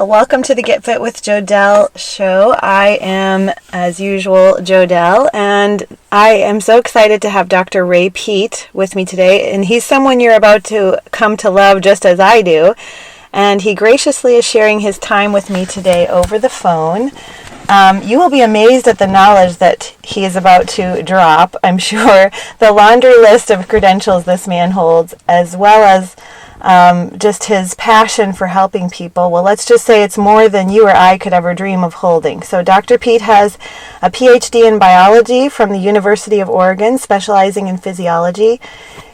Welcome to the Get Fit with Jodelle show. I am, as usual, Jodelle, and I am so excited to have Dr. Ray Peat with me today, and he's someone you're about to come to love just as I do, and he graciously is sharing his time with me today over the phone. You will be amazed at the knowledge that he is about to drop, I'm sure, the laundry list of credentials this man holds, as well as just his passion for helping people. Well, let's just say it's more than you or I could ever dream of holding. So Dr. Peat has a PhD in biology from the University of Oregon, specializing in physiology.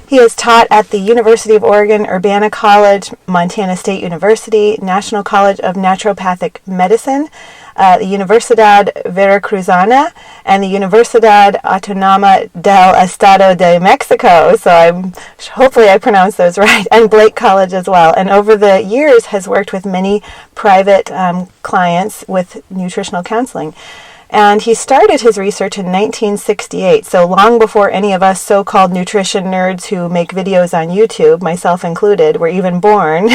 He has taught at the University of Oregon, Urbana College, Montana State University, National College of Naturopathic Medicine, the Universidad Veracruzana, and the Universidad Autonoma del Estado de Mexico. So hopefully I pronounced those right, and Blake College as well. And over the years has worked with many private clients with nutritional counseling. And he started his research in 1968, so long before any of us so-called nutrition nerds who make videos on YouTube, myself included, were even born,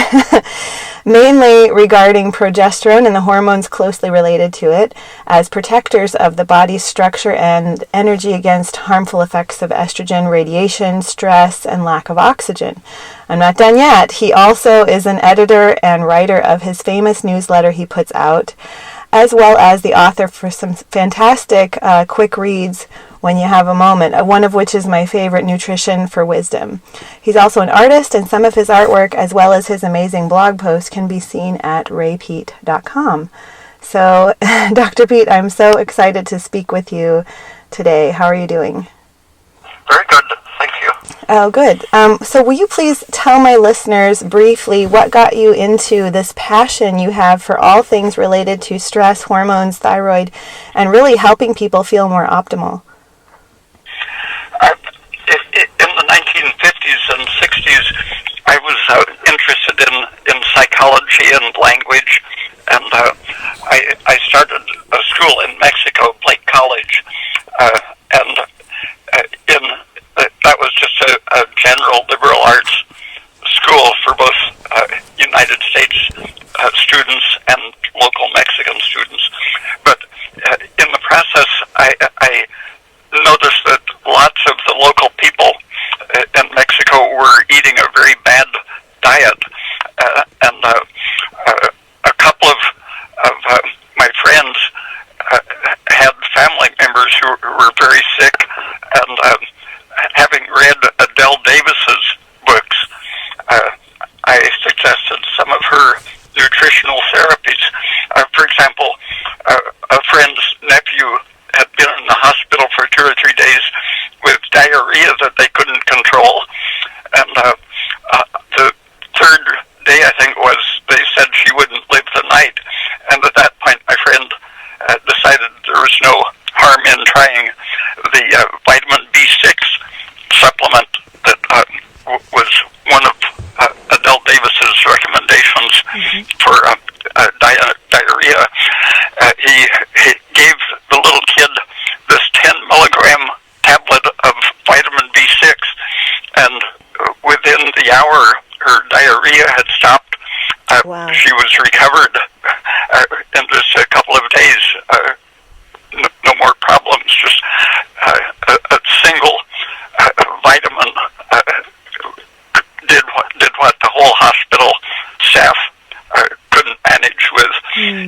mainly regarding progesterone and the hormones closely related to it as protectors of the body's structure and energy against harmful effects of estrogen, radiation, stress, and lack of oxygen. I'm not done yet. He also is an editor and writer of his famous newsletter he puts out, as well as the author for some fantastic quick reads when you have a moment, one of which is my favorite, Nutrition for Wisdom. He's also an artist, and some of his artwork, as well as his amazing blog posts, can be seen at raypeat.com. So, Dr. Peat, I'm so excited to speak with you today. How are you doing? Very good. Thank you. Oh, good. So will you please tell my listeners briefly what got you into this passion you have for all things related to stress, hormones, thyroid, and really helping people feel more optimal? In the 1950s and 60s, I was interested in psychology and language, and I started a school in Mexico, Blake College, and that was just a general liberal arts school for both United States students and local Mexican students. But in the process, I noticed that lots of the local people in Mexico were eating a very bad diet, and a couple of my friends had family members who were very sick, and having read Adele Davis's books, I suggested some of her nutritional therapies. For example, a friend's nephew had been in the hospital for 2 or 3 days with diarrhea that they couldn't control, and the third day, I think it was, they said she wouldn't live the night, and at that point my friend decided there was no harm in trying the vitamin B6 supplement that was one of Adele Davis's recommendations for diarrhea. He gave the little kid this 10 milligram tablet of vitamin B6, and within the hour her diarrhea had stopped. Wow. She was recovered in just a couple of days. No more problems, just a single vitamin did what the whole hospital staff couldn't manage with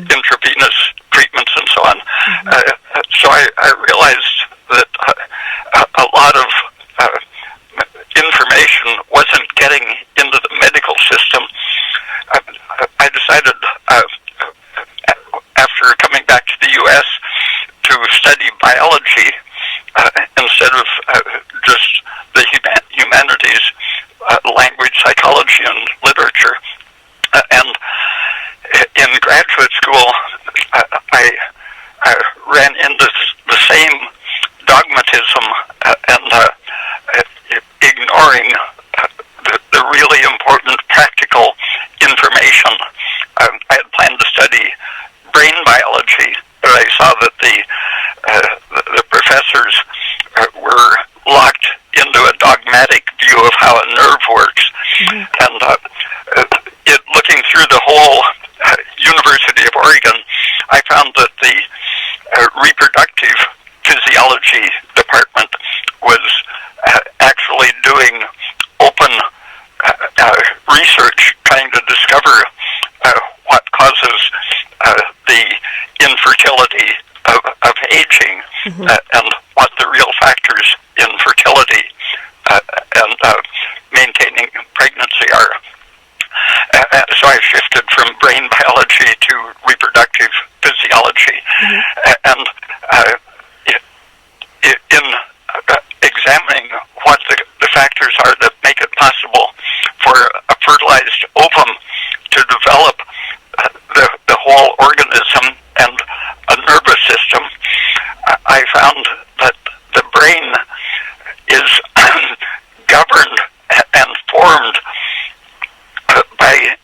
intravenous treatments and so on. So I realized that a lot of information wasn't getting into the medical system. I decided after coming back to the U.S. to study biology instead of just the humanities, language, psychology, and literature. And in graduate school, I ran into the same dogmatism and ignoring the really important practical information. I had planned to study brain biology, but I saw that the professors were locked into a dogmatic view of how a nerve works. And reproductive physiology department was actually doing open research trying to discover what causes the infertility of aging, and what the real factors in fertility and maintaining pregnancy are. So I shifted from brain biology to reproductive physiology, and in examining what the factors are that make it possible for a fertilized ovum to develop the whole organism and a nervous system, I found that the brain is governed and formed by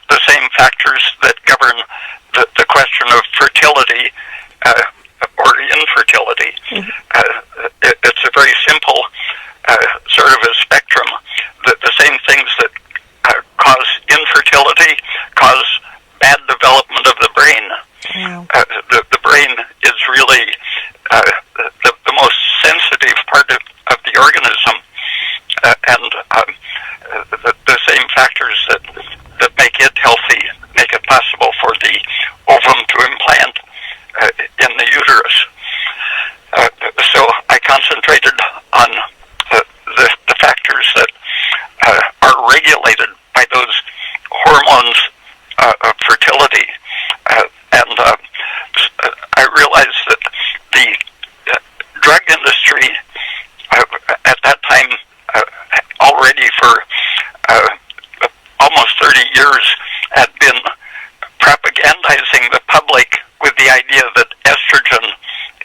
the same factors that govern the question of fertility or infertility. It's a very simple sort of a spectrum. The same things that cause infertility cause bad development of the brain. Wow. The brain is really the most sensitive part of the organism, and the same factors that make it healthy make it possible for the ovum to implant in the uterus. So I concentrated on the factors that are regulated by those hormones of fertility, and I realized that the drug industry at that time, already for almost 30 years, had been propagandizing the public with the idea that estrogen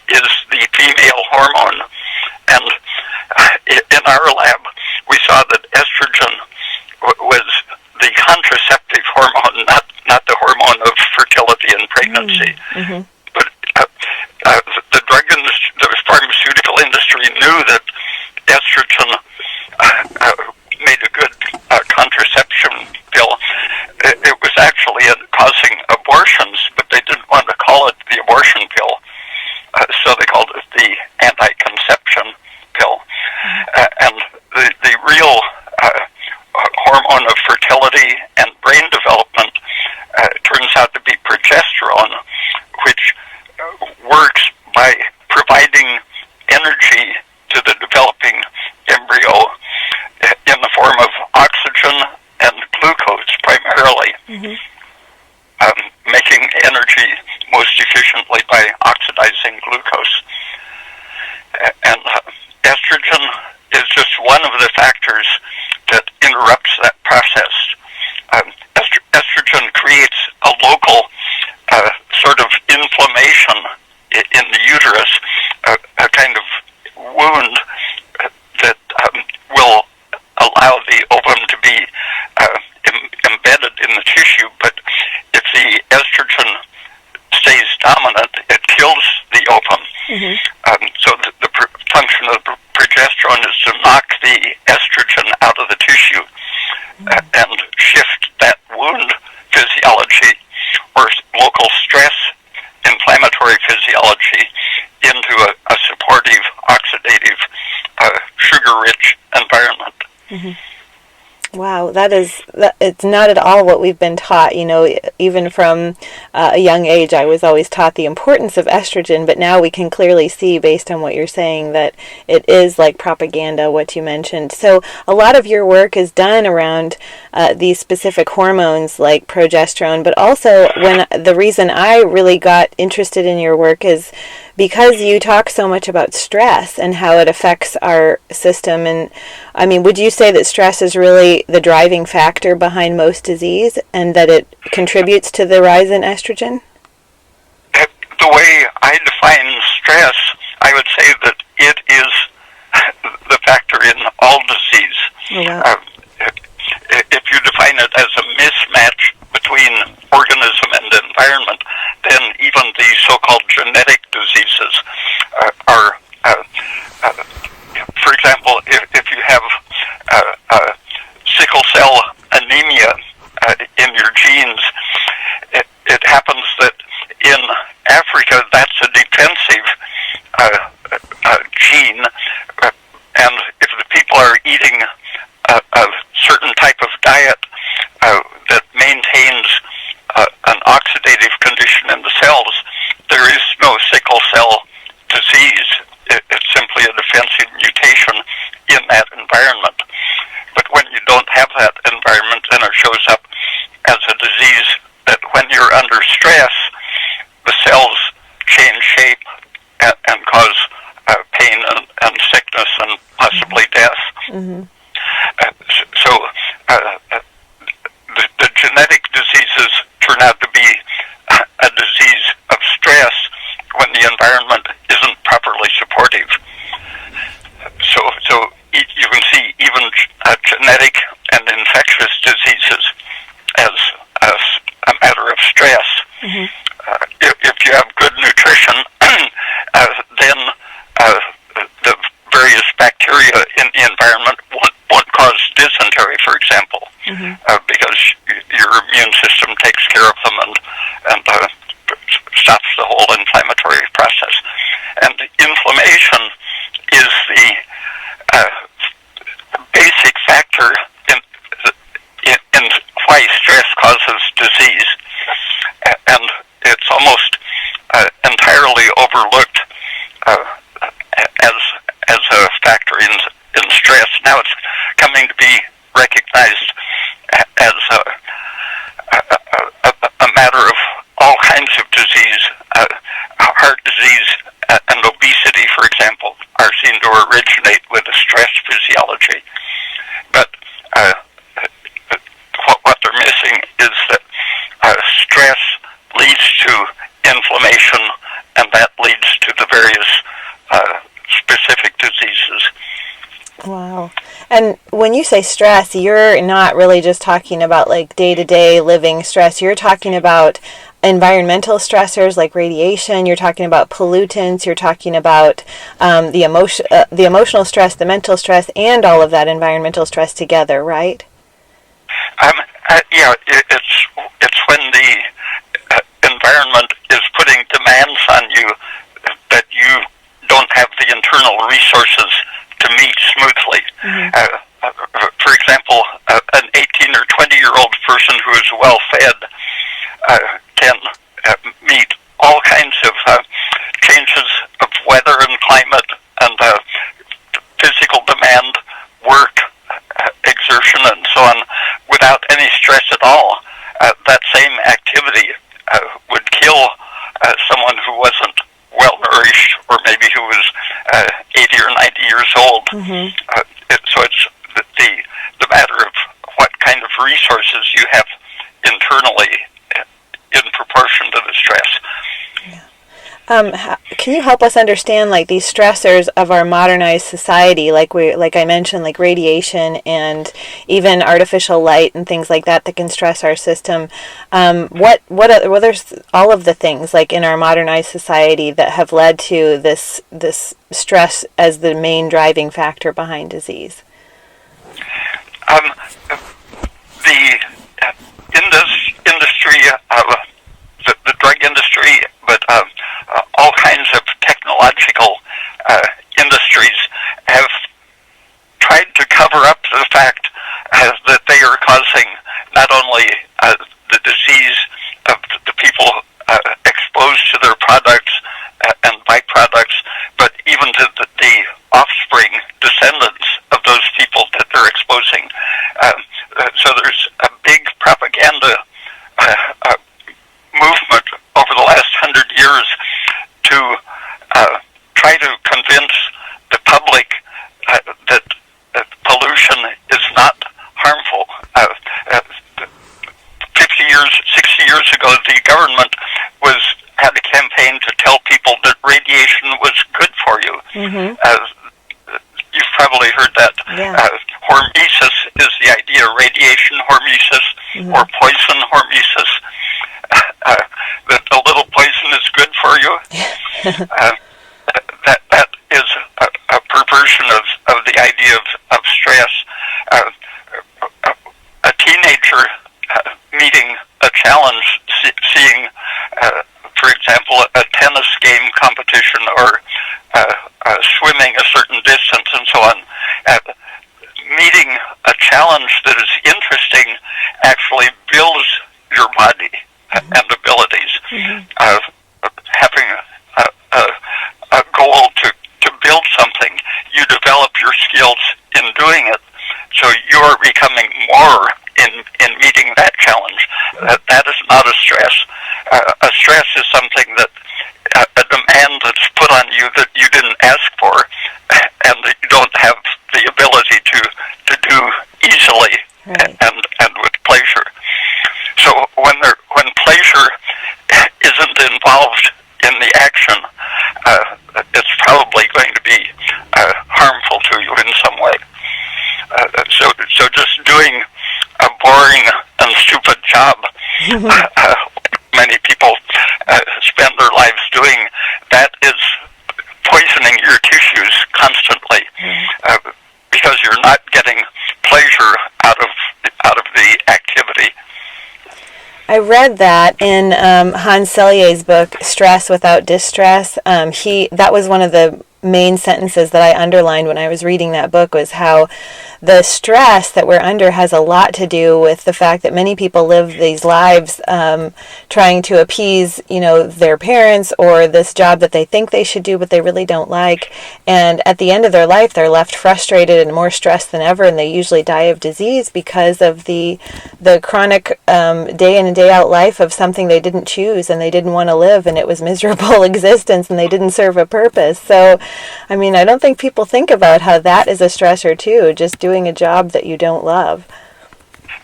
is the female hormone. And in our lab, we saw that estrogen was the contraceptive hormone, not the hormone of fertility and pregnancy. But the drug industry, the pharmaceutical industry, knew that estrogen made a good contraception pill. It was actually causing abortions, but they didn't want to call it the abortion pill, so they called it the anti-conception pill. And the real hormone of fertility and brain development turns out to be progesterone, which works by providing energy to the developing embryo in the form of oxygen and glucose primarily, making energy most efficiently by oxidizing glucose. And estrogen is just one of the factors that interrupts that process. Estrogen creates a local sort of inflammation in the uterus, a kind of wound that will allow the ovum to be embedded in the tissue. But if the estrogen stays dominant, it kills the ovum. So the function of progesterone is to knock the estrogen out of the tissue and shift that wound physiology or local stress inflammatory physiology into a supportive, oxidative, sugar-rich environment. Wow, it's not at all what we've been taught. You know, even from a young age, I was always taught the importance of estrogen, but now we can clearly see, based on what you're saying, that it is like propaganda, what you mentioned. So a lot of your work is done around these specific hormones like progesterone, but also the reason I really got interested in your work is because you talk so much about stress and how it affects our system. And I mean, would you say that stress is really the driving factor behind most disease and that it contributes to the rise in estrogen? The way I define stress, I would say that it is the factor in all disease. Oh, wow. If you define it as a mismatch between organism and environment, then even the so-called genetic diseases are, for example, if you have sickle cell anemia in your genes, it happens that in Africa that's a that environment. But when you don't have that environment, then it shows up as a disease that when you're under stress, the cells change shape and cause pain and sickness and possibly death. Mm-hmm. The genetic diseases turn out to be a disease of stress when the environment isn't properly supportive. So you can see even genetic and infectious diseases as a matter of stress. Mm-hmm. If you have good nutrition, then the various bacteria in the environment won't cause dysentery, for example, mm-hmm. Because your immune system takes care of them and stops the whole inflammatory process. And inflammation is the basic factor in why stress causes disease, and it's almost entirely overlooked as a factor in stress. Now it's coming to be recognized as a matter of all kinds of disease. Heart disease and obesity, for example, are seen to originate with a stress physiology. But what they're missing is that stress leads to inflammation, and that leads to the various specific diseases. Wow. And when you say stress, you're not really just talking about like day-to-day living stress. You're talking about environmental stressors like radiation. You're talking about pollutants. You're talking about the emotional stress, the mental stress, and all of that environmental stress together, right? Yeah, it's when the environment is putting demands on you that you don't have the internal resources to meet smoothly. Mm-hmm. For example, an 18 or 20-year-old person who is well-fed can meet all kinds of changes of weather and climate and physical demand, work, exertion, and so on, without any stress at all. That same activity would kill someone who wasn't well-nourished, or maybe who was 80 or 90 years old. Mm-hmm. So it's the matter of what kind of resources you have internally in proportion to the stress. Yeah. Can you help us understand like these stressors of our modernized society, like I mentioned, like radiation and even artificial light and things like that can stress our system? What are there's all of the things like in our modernized society that have led to this stress as the main driving factor behind disease? The industry, the drug industry, but all kinds of technological industries have tried to cover up the fact that they are causing not only the disease of the people exposed to their products and byproducts, but even to the offspring, descendants of those people that they're exposing. So there's a big propaganda movement over the last 100 years to try to convince the public that pollution is not harmful. 60 years ago, the government had a campaign to tell people that radiation was good for you. Mm-hmm. You've probably heard that. Yeah. Hormesis is the idea, radiation hormesis, mm-hmm. or poison hormesis. That a little poison is good for you. That is a perversion of the idea of stress. A teenager meeting a challenge, seeing, for example, a tennis game competition or swimming a certain distance and so on, meeting a challenge that is interesting actually builds your body mm-hmm. and abilities. Mm-hmm. Having a goal to build something, you develop your skills in doing it. So you are becoming more in meeting that challenge. That is not a stress. A stress is something that a demand that's put on you that you didn't ask for, and that you don't have the ability to do easily. Right. and with pleasure. So when pleasure isn't involved in the action, it's probably going to be harmful to you in some way. So just doing a boring and stupid job, many people spend their lives doing, that is poisoning your tissues constantly, because you're not getting pleasure out of the activity. I read that in Hans Selye's book, Stress Without Distress. That was one of the main sentences that I underlined when I was reading that book, was how the stress that we're under has a lot to do with the fact that many people live these lives trying to appease, their parents or this job that they think they should do but they really don't like. And at the end of their life, they're left frustrated and more stressed than ever, and they usually die of disease because of the chronic day in and day out life of something they didn't choose and they didn't want to live, and it was miserable existence and they didn't serve a purpose. So, I don't think people think about how that is a stressor too, just doing a job that you don't love.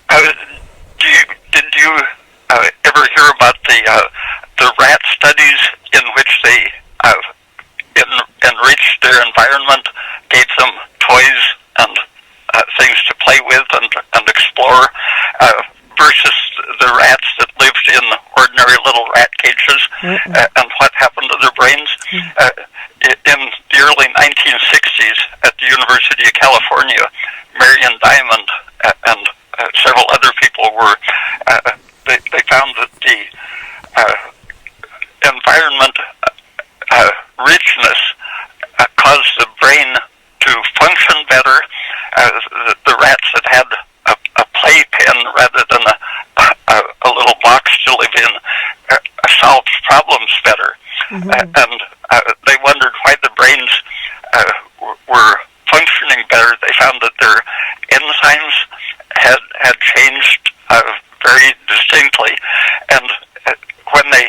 Did you ever hear about the rat studies in which they enriched their environment, gave them toys and things to play with and explore, versus the rats that lived in ordinary little rat cages, and what happened to their brains? In the early 1960s, at the University of California, Marion Diamond and several other people were, they found that the environment richness caused the brain to function better. The rats that had a playpen rather than a little box to live in solved problems better. And they wondered why the brains were functioning better. They found that their enzymes had changed very distinctly, and when they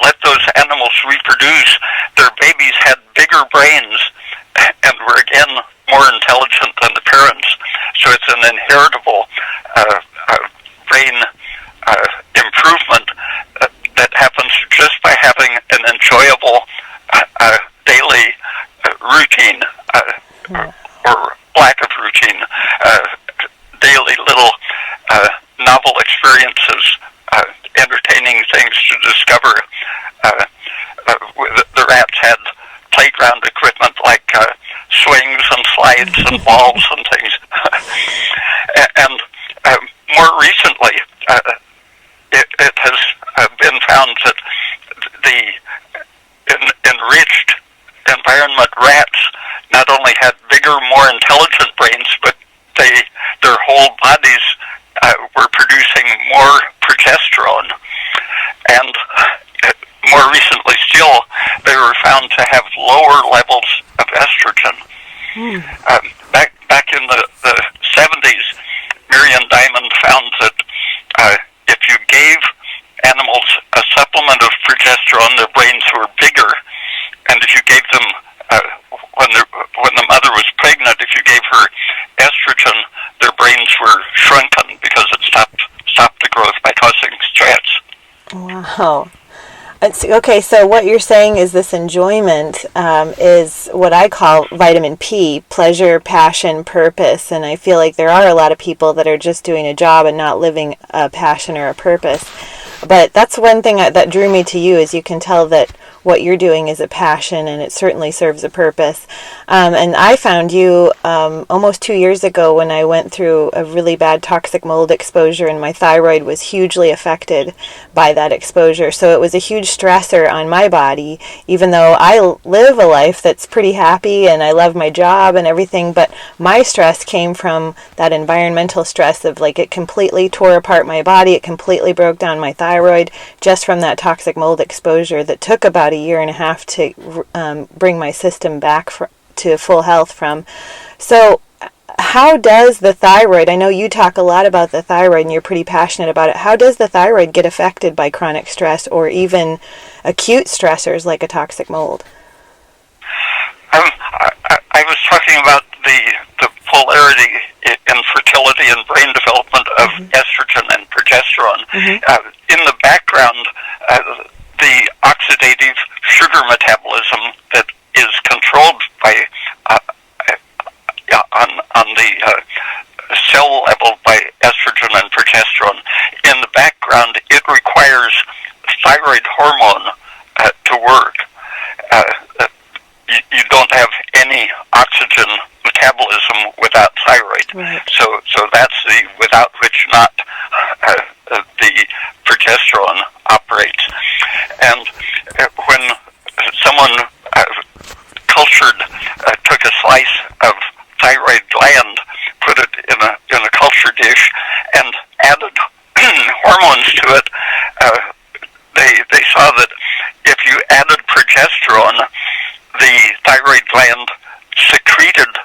let those animals reproduce, their babies had bigger brains and were again more intelligent than the parents. So it's an inheritable brain improvement that happens just by having an enjoyable daily routine, or lack of routine, daily little novel experiences, entertaining things to discover. The rats had playground equipment like swings and slides and balls and things. And more recently, it has been found that the enriched environment rats not only had bigger, more intelligent brains, but their whole bodies were producing more progesterone. And more recently still, they were found to have lower levels of estrogen. Back in the 70s, Marion Diamond found that if you gave animals a supplement of progesterone, their brains were bigger. And if you gave them, when the mother was pregnant, if you gave her estrogen, their brains were shrunken because it stopped the growth by causing stress. Wow. Okay, so what you're saying is this enjoyment is what I call vitamin P, pleasure, passion, purpose. And I feel like there are a lot of people that are just doing a job and not living a passion or a purpose. But that's one thing that drew me to you, is you can tell that what you're doing is a passion, and it certainly serves a purpose. And I found you almost 2 years ago when I went through a really bad toxic mold exposure, and my thyroid was hugely affected by that exposure. So it was a huge stressor on my body, even though I live a life that's pretty happy and I love my job and everything. But my stress came from that environmental stress of, like, it completely tore apart my body. It completely broke down my thyroid just from that toxic mold exposure that took about a year and a half to bring my system back to full health from. So how does the thyroid, I know you talk a lot about the thyroid and you're pretty passionate about it, how does the thyroid get affected by chronic stress or even acute stressors like a toxic mold? I was talking about the polarity in fertility and brain development of estrogen and progesterone. In the background, the oxidative sugar metabolism that is controlled by on the cell level by estrogen and progesterone. In the background, it requires thyroid hormone to work. You don't have any oxygen metabolism without thyroid. Right. So that's the without which not the progesterone operates. And when someone cultured took a slice of thyroid gland, put it in a culture dish, and added hormones to it, they saw that if you added progesterone, the thyroid gland secreted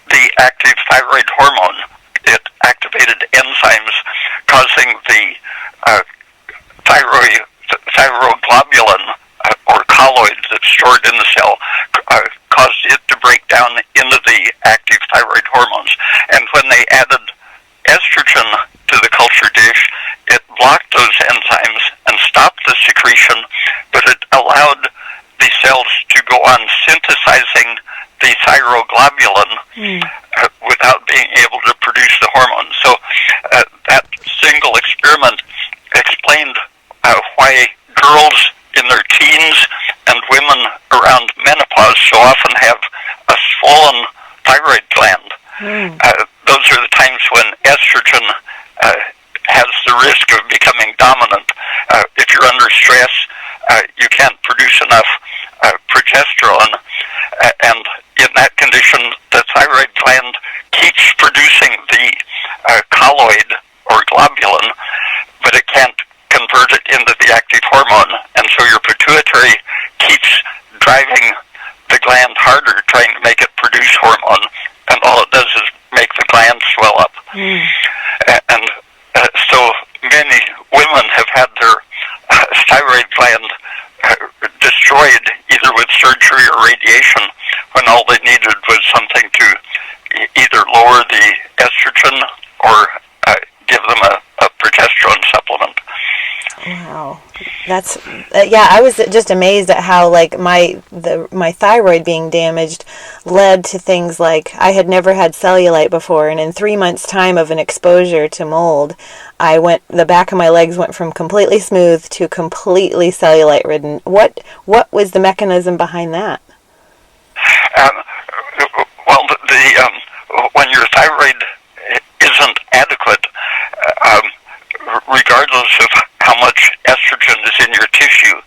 the active thyroid hormone. It activated enzymes causing the thyroglobulin or colloid that's stored in the cell, caused it to break down into the active thyroid hormones. And when they added estrogen to the culture dish, it blocked those enzymes and stopped the secretion, but it allowed the cells to go on synthesizing the thyroglobulin without being able to produce the hormone. So that single experiment explained why girls in their teens and women around menopause so often have a swollen thyroid gland. Those are the times when estrogen has the risk of becoming dominant. If you're under stress, you can't produce enough progesterone, and in that condition, the thyroid gland keeps producing the colloid or globulin, but it can't convert it into the active hormone, and so your pituitary keeps driving the gland harder, trying to make it produce hormone, and all it does is make the gland swell up. And so many women have had their thyroid gland destroyed either with surgery or radiation when all they needed was something to either lower the estrogen or give them a progesterone supplement. Wow, that's yeah. I was just amazed at how like my thyroid being damaged led to things like I had never had cellulite before, and in 3 months' time of an exposure to mold, the back of my legs went from completely smooth to completely cellulite ridden. What was the mechanism behind that? Well, when your thyroid isn't adequate, regardless of how much estrogen is in your tissue,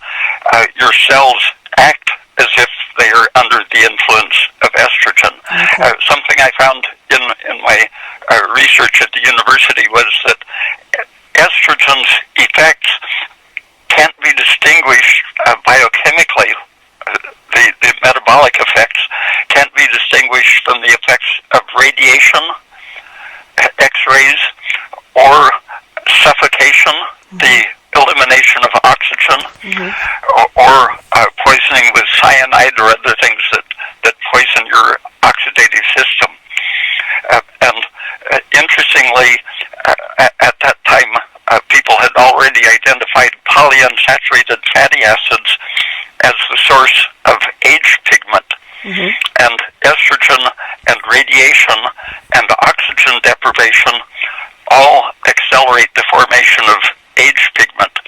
your cells act as if they are under the influence of estrogen. Something I found in my research at the university was that estrogen's effects can't be distinguished biochemically. The metabolic effects can't be distinguished from the effects of radiation, X-rays, or suffocation, the elimination of oxygen, or poisoning with cyanide or other things that poison your oxidative system. And interestingly, at that time, people had already identified polyunsaturated fatty acids as the source of age pigment. And estrogen and radiation and oxygen deprivation all accelerate the formation of age pigment,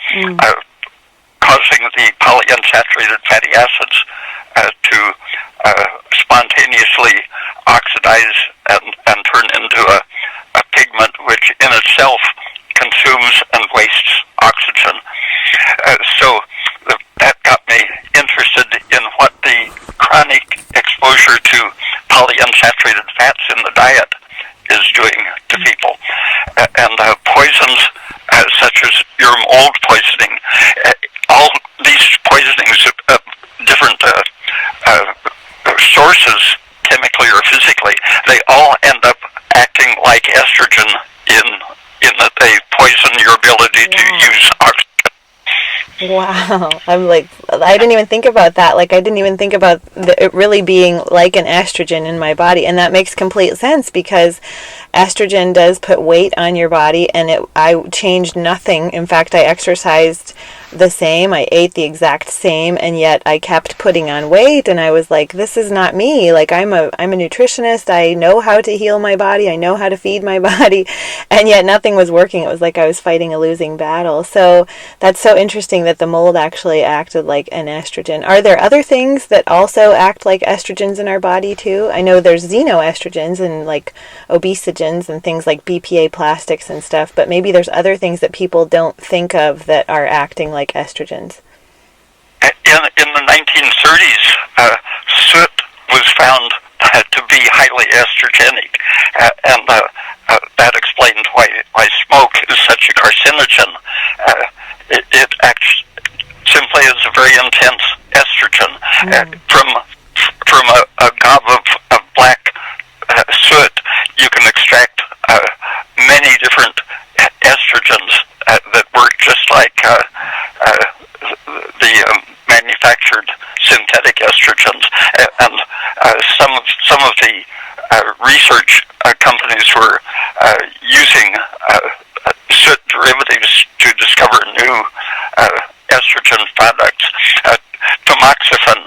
causing the polyunsaturated fatty acids to spontaneously oxidize and turn into a pigment which in itself consumes and wastes oxygen. So that got me interested in what the chronic exposure to polyunsaturated fats in the diet is doing to people. And poisons such as your mold poisoning, all these poisonings of different sources, chemically or physically, they all end estrogen in that they poison your ability to use oxygen. Wow. I'm like, I didn't even think about that. Like, I didn't even think about it really being like an estrogen in my body. And that makes complete sense because estrogen does put weight on your body, and I changed nothing. In fact, I exercised the same. I ate the exact same, and yet I kept putting on weight, and I was like, this is not me. Like, I'm a nutritionist. I know how to heal my body. I know how to feed my body, and yet nothing was working. It was like I was fighting a losing battle. So that's so interesting that the mold actually acted like an estrogen. Are there other things that also act like estrogens in our body too? I know there's xenoestrogens and like obesogens and things like BPA plastics and stuff, but maybe there's other things that people don't think of that are acting like estrogens. In the 1930s, soot was found to be highly estrogenic, and that explains why smoke is such a carcinogen. It acts simply as a very intense estrogen. From a gob of black soot, you can extract many different estrogens that work just like the manufactured synthetic estrogens, and some of the research companies were using soot derivatives to discover new estrogen products. Tamoxifen,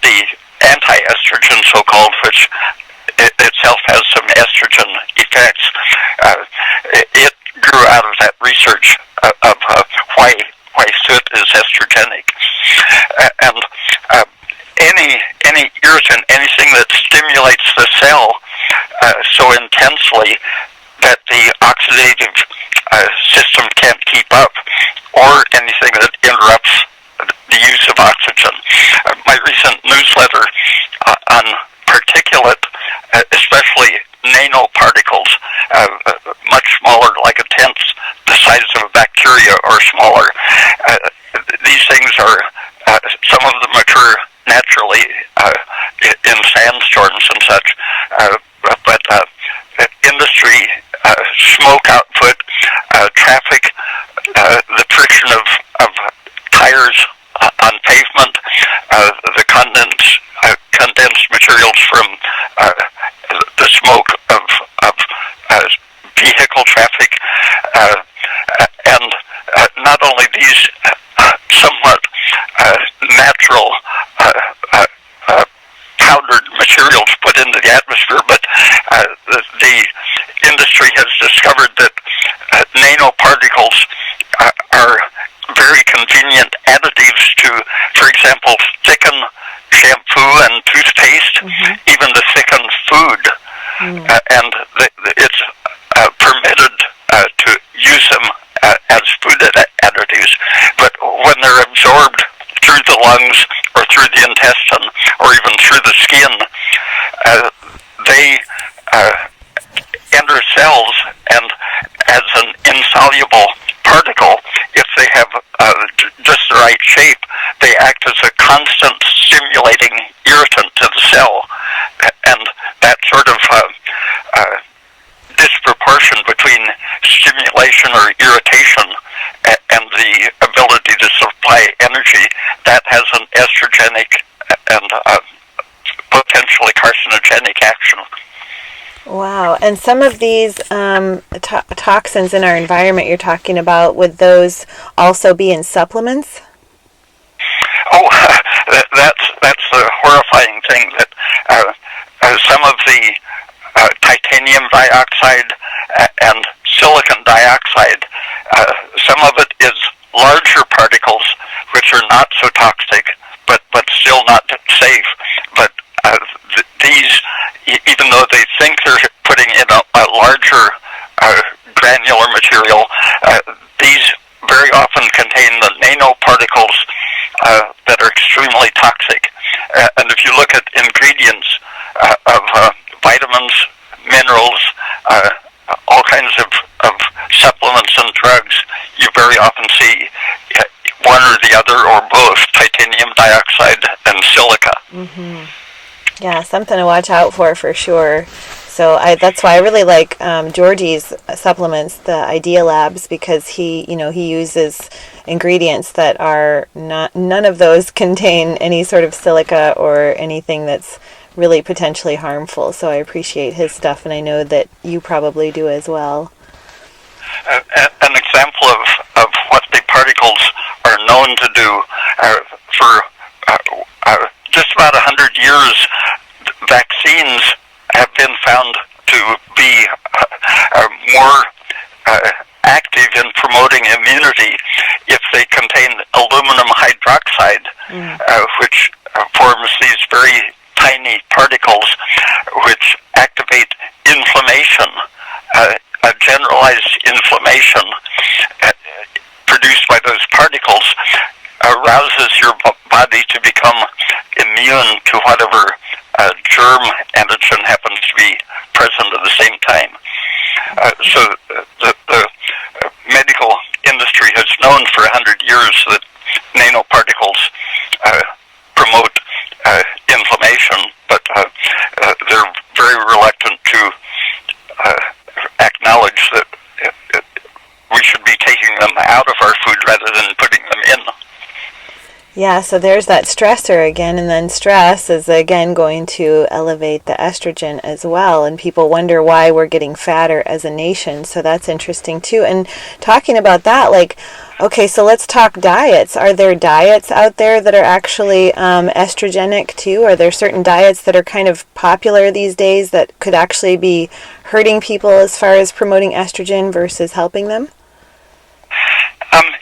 the anti-estrogen so-called, which itself has some estrogen effects, it grew out of that research of why soot is estrogenic. And any irritant, anything that stimulates the cell so intensely that the oxidative system can't keep up, or anything that interrupts the use of oxygen. My recent newsletter on particulate, especially nanoparticles, much smaller, like a tenth the size of a bacteria or smaller. These things are, some of them occur naturally in sandstorms and such, but industry, smoke output, traffic, the friction of tires on pavement, the condensed materials from the smoke of vehicle traffic, and not only these somewhat natural powdered materials put into the atmosphere, but the industry has discovered that nanoparticles are very convenient additives to, for example, thicken shampoo and toothpaste, even to thicken food, and it's permitted to use them as food additives, but when they're absorbed through the lungs or through the intestine or even through the skin, they enter cells, and as an insoluble particle, if they have just the right shape, they act as a constant stimulating irritant to the cell, and that sort of disproportion between stimulation or irritation and the ability to supply energy, that has an estrogenic and potentially carcinogenic action. Wow. And some of these toxins in our environment you're talking about, would those also be in supplements? Oh, that's the horrifying thing, that some of the titanium dioxide and silicon dioxide, some of it is larger particles which are not so toxic, but still not safe. But these, even though they think they're putting in a larger granular material, these very often contain the nanoparticles that are extremely toxic. And if you look at ingredients of vitamins, minerals, all kinds of supplements and drugs, you very often see one or the other or both titanium dioxide and silica. Yeah, something to watch out for sure. So that's why I really like Georgie's supplements, the Idea Labs, because he uses ingredients that are none of those contain any sort of silica or anything that's really potentially harmful. So I appreciate his stuff, and I know that you probably do as well. An example of what the particles are known to do for just about 100 years, vaccines have been found to be more active in promoting immunity if they contain aluminum hydroxide, which forms these very tiny particles which activate inflammation. A generalized inflammation produced by those particles arouses your body to become immune to whatever germ antigen happens to be present at the same time. So the medical industry has known for 100 years that nanoparticles promote inflammation, but they're very reluctant to acknowledge that we should be taking them out of our food rather than putting them in. Yeah, so there's that stressor again, and then stress is again going to elevate the estrogen as well, and people wonder why we're getting fatter as a nation, so that's interesting too. And talking about that, okay, so let's talk diets. Are there diets out there that are actually estrogenic too? Are there certain diets that are kind of popular these days that could actually be hurting people as far as promoting estrogen versus helping them?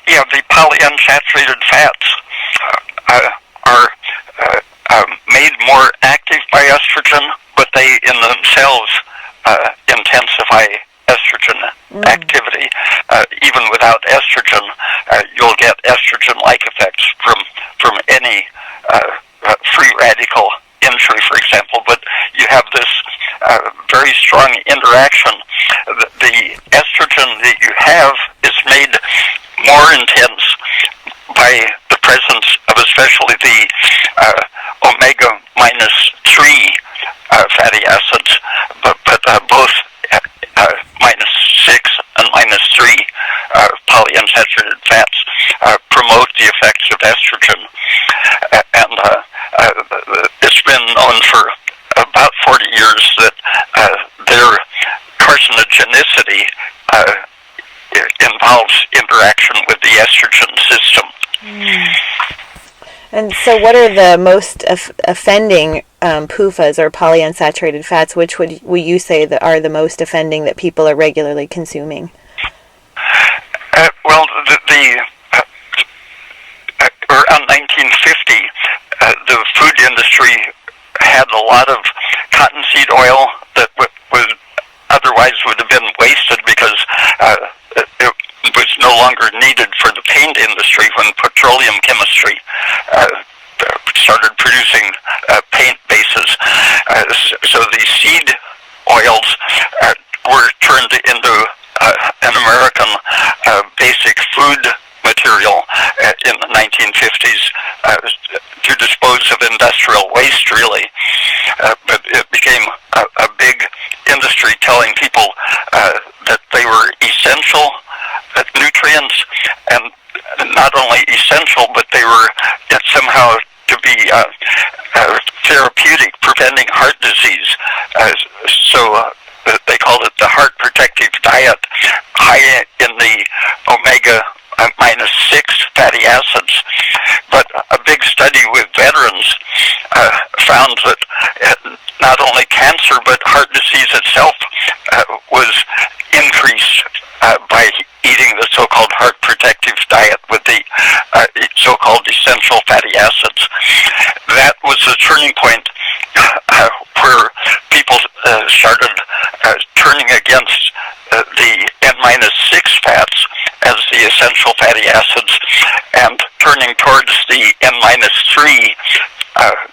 Yeah, the polyunsaturated fats are made more active by estrogen, but they in themselves intensify estrogen activity. Even without estrogen, you'll get estrogen-like effects from any free radical injury, for example, but you have this very strong interaction. The estrogen that you have is made more intense by the presence of especially the omega-3 fatty acids, but both -6 and -3 polyunsaturated fats promote the effects of estrogen. And it's been known for about 40 years that their carcinogenicity involves interaction with the estrogen system. And so what are the most offending PUFAs or polyunsaturated fats? Which would you say that are the most offending that people are regularly consuming? Well, around 1950, the food industry had a lot of cottonseed oil that otherwise would have been wasted because it was no longer needed for the paint industry when petroleum chemistry started producing paint bases. So the seed oils were turned into an American basic food material in the 1950s to dispose of industrial waste, really. But it became a big industry telling people that they were essential nutrients, and not only essential, but they were somehow to be therapeutic, preventing heart disease. So they called it the heart protective diet, high in the omega-6 fatty acids. But a big study with veterans found that not only cancer, but heart disease itself was increased by eating the so-called heart protective diet with the so-called essential fatty acids. That was the turning point where people started turning against the N-6 fats as the essential fatty acids and turning towards the N-3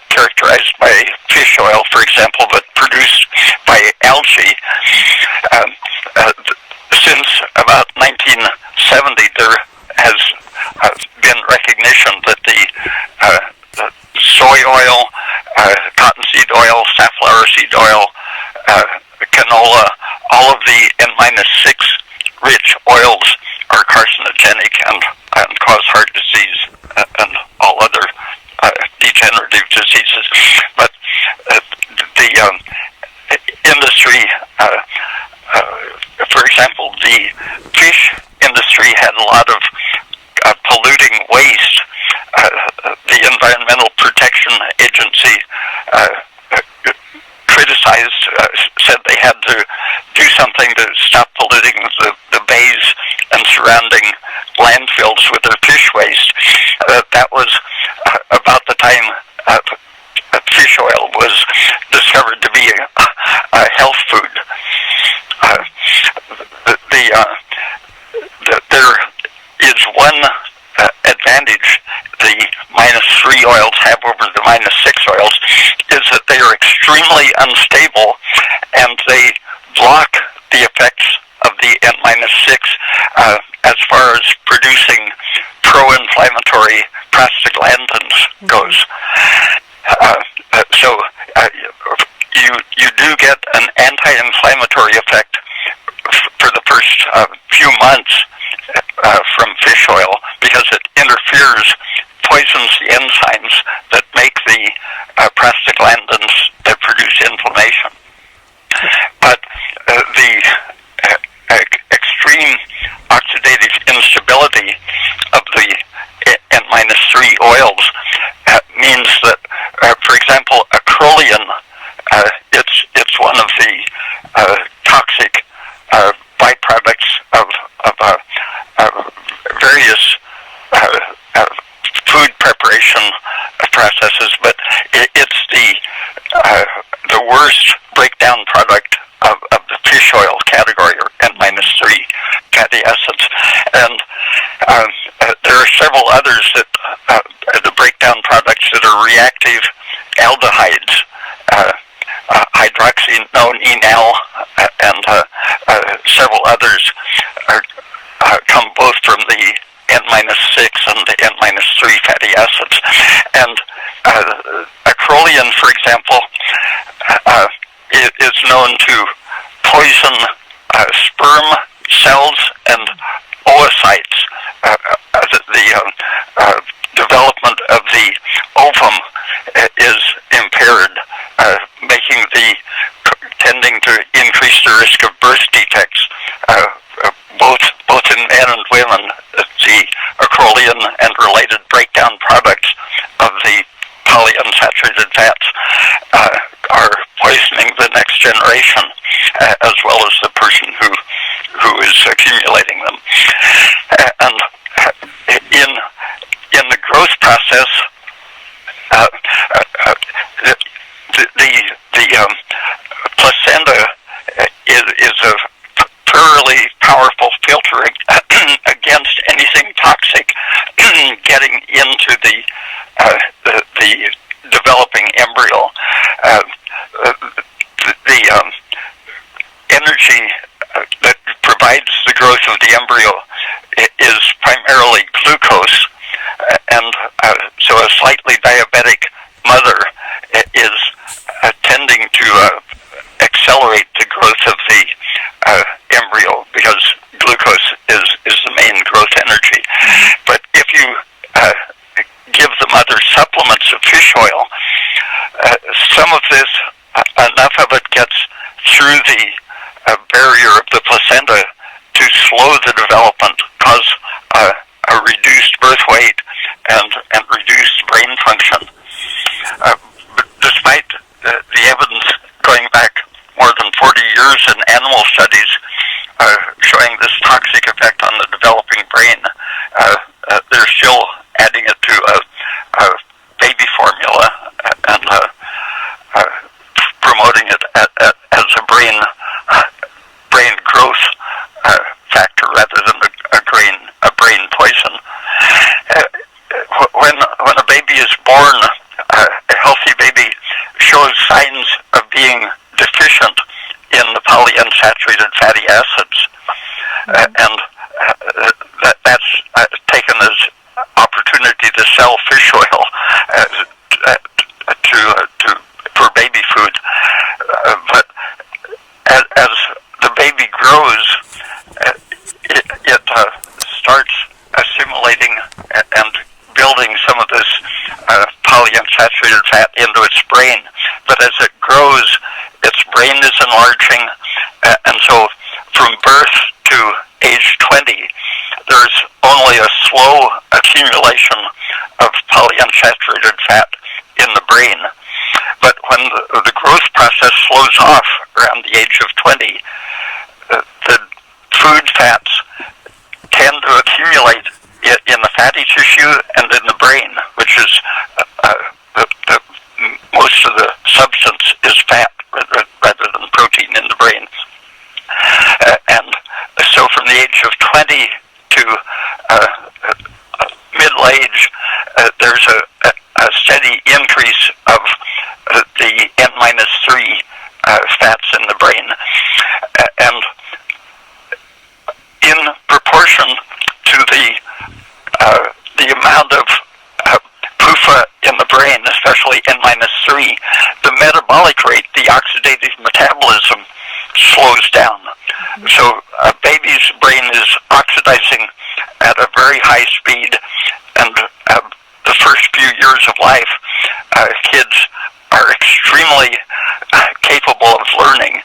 characterized by fish oil, for example, but produced by algae. Since about 1970, there has been recognition that the soy oil, cottonseed oil, safflower seed oil, canola, all of the N-6 rich oils are carcinogenic and cause heart disease and all other degenerative diseases. But the industry, for example, the fish industry had a lot of polluting waste. The Environmental Protection Agency criticized, said they had to do something to stop polluting the bays and surrounding landfills with their fish waste. That was about the time fish oil was discovered to be a health food. There is one advantage the -3 oils have over the -6 oils, is that they are extremely unstable and they block the effects of the N-6 as far as producing pro-inflammatory prostaglandins goes. So you do get an anti-inflammatory effect for the first few months from fish oil, because it interferes, poisons the enzymes that make the prostaglandins that produce inflammation. But the extreme oxidative instability of the N-3 oils means that, for example, acrolein, it's one of the toxic byproducts of various food preparation processes, but it's the worst breakdown product of the fish oil category, or N-3 fatty acids. And there are several others that the breakdown products that are reactive aldehydes, hydroxynonenal, and several others come both from the N-6 and the N-3 fatty acids. And acrolein, for example, is known to poison sperm cells and oocytes. The development of the ovum is impaired, tending to increase the risk of birth defects, both in men and women. The acrolein and related breakdown products of the polyunsaturated fats are poisoning the next generation, as well as the person who is accumulating them. And in the growth process, the placenta is a thoroughly powerful filter against anything toxic getting into the developing embryo. The energy that provides the growth of the embryo is primarily glucose, and so a slightly diabetic mother is tending to accelerate the growth of the embryo, because glucose is the main growth energy. But if you give the mother supplements of fish oil, some of this, enough of it gets through the barrier of the placenta to slow the development, cause a reduced birth weight and reduced brain function. Despite the evidence going back more than 40 years in animal studies showing this toxic effect on the developing brain, they're still adding it to a baby formula and promoting it as a brain growth factor rather than a brain poison. When a baby is born, a healthy baby shows signs of being deficient in the polyunsaturated fatty acids, and that's taken as opportunity to sell fish oil for baby food. But as its brain. But as it grows, its brain is enlarging, and so from birth to age 20, there's only a slow accumulation of polyunsaturated fat in the brain. But when the growth process slows off around the age of 20, the food fats tend to accumulate in the fatty tissue and in the brain, which is most of the substance is fat rather than protein in the brain. And so from the age of 20 to middle age, there's a steady increase of the N-3 fats in the brain. And in proportion to the amount of PUFA in the brain, especially N-3, the metabolic rate, the oxidative metabolism, slows down. So a baby's brain is oxidizing at a very high speed, and the first few years of life, kids are extremely capable of learning.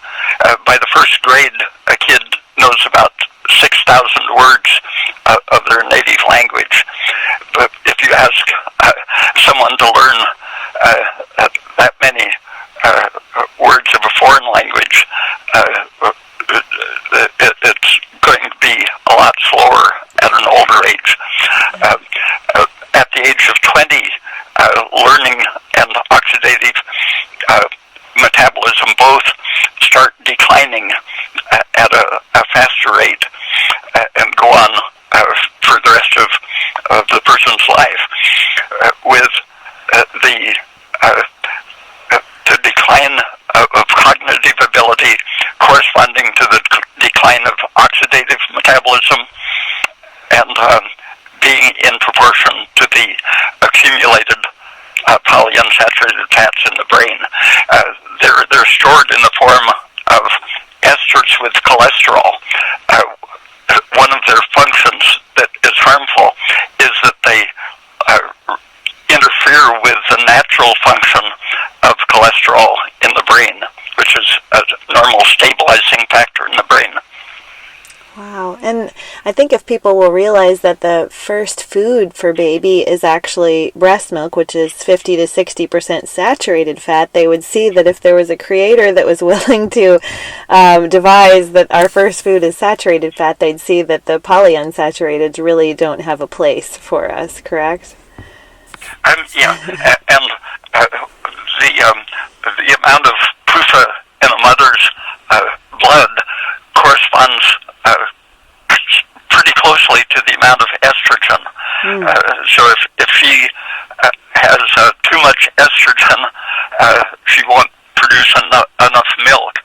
By the first grade, a kid knows about 6,000 words of their native language. But if you ask someone to learn that many words of a foreign language, it's going to be a lot slower at an older age. At the age of 20, learning and oxidative metabolism both start declining at a faster rate and go on for the rest of the person's life, with the decline of cognitive ability corresponding to the decline of oxidative metabolism, and being in proportion to the accumulated polyunsaturated fats in the brain. They're stored in the form of esters with cholesterol. One of their functions that is harmful is that they interfere with the natural function of cholesterol in the brain, which is a normal stabilizing factor in the brain. Wow. And I think if people will realize that the first food for baby is actually breast milk, which is 50 to 60% saturated fat, they would see that if there was a creator that was willing to devise that our first food is saturated fat, they'd see that the polyunsaturated really don't have a place for us, correct? Yeah, and the amount of PUFA in a mother's blood corresponds pretty closely to the amount of estrogen. So if she has too much estrogen, she won't produce enough milk.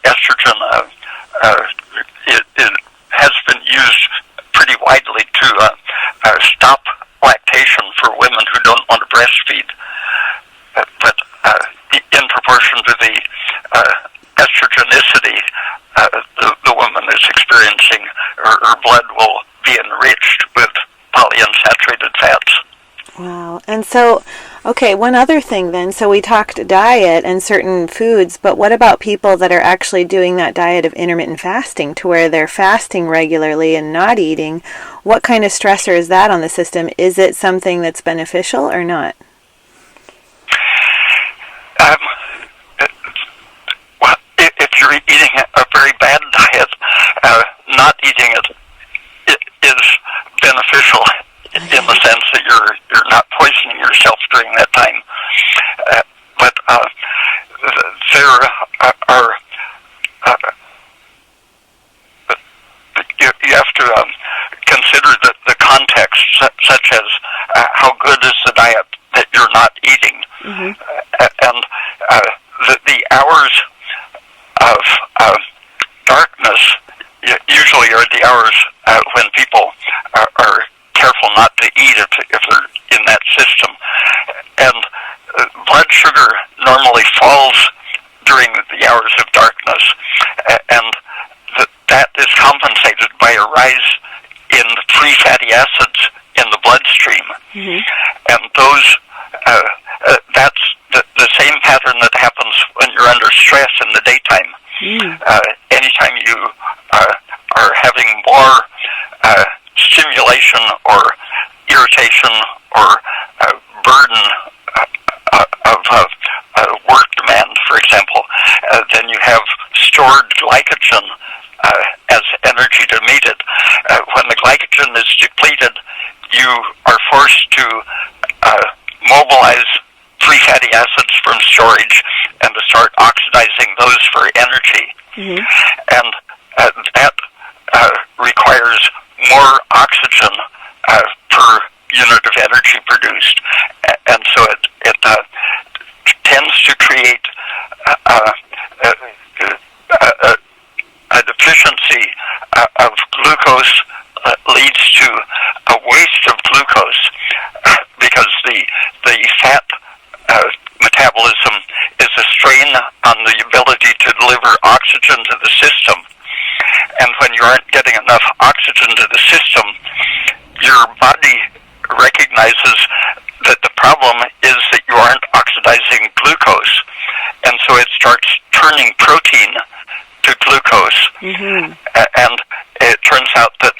Estrogen it has been used pretty widely to stop lactation for women who don't want to breastfeed. But in proportion to the estrogenicity the woman is experiencing, her blood will be enriched with polyunsaturated fats. Wow. And so, okay, one other thing then. So we talked diet and certain foods, but what about people that are actually doing that diet of intermittent fasting, to where they're fasting regularly and not eating? What kind of stressor is that on the system? Is it something that's beneficial or not? Well, if you're eating a very bad diet, not eating it is beneficial in the sense that you're not poisoning yourself during that time. But there are you have to consider the context, such as how good is the diet that you're not eating, and the hours of darkness usually are the hours when people are careful not to eat if they're in that system. And blood sugar normally falls during the hours of darkness, and that is compensated by a rise in free fatty acids in the bloodstream. And those that's the Anytime you are having more stimulation or irritation or burden of work demand, for example, then you have stored glycogen as energy to meet it. When the glycogen is depleted, you are forced to mobilize free fatty acids from storage and to start oxidizing those for energy. And that requires more oxygen per unit of energy produced. And so it tends to create a deficiency of glucose, leads to a waste of glucose because the fat metabolism is a strain on the ability to deliver oxygen to the system. And when you aren't getting enough oxygen to the system, your body recognizes that the problem is that you aren't oxidizing glucose. And so it starts turning protein to glucose. And it turns out that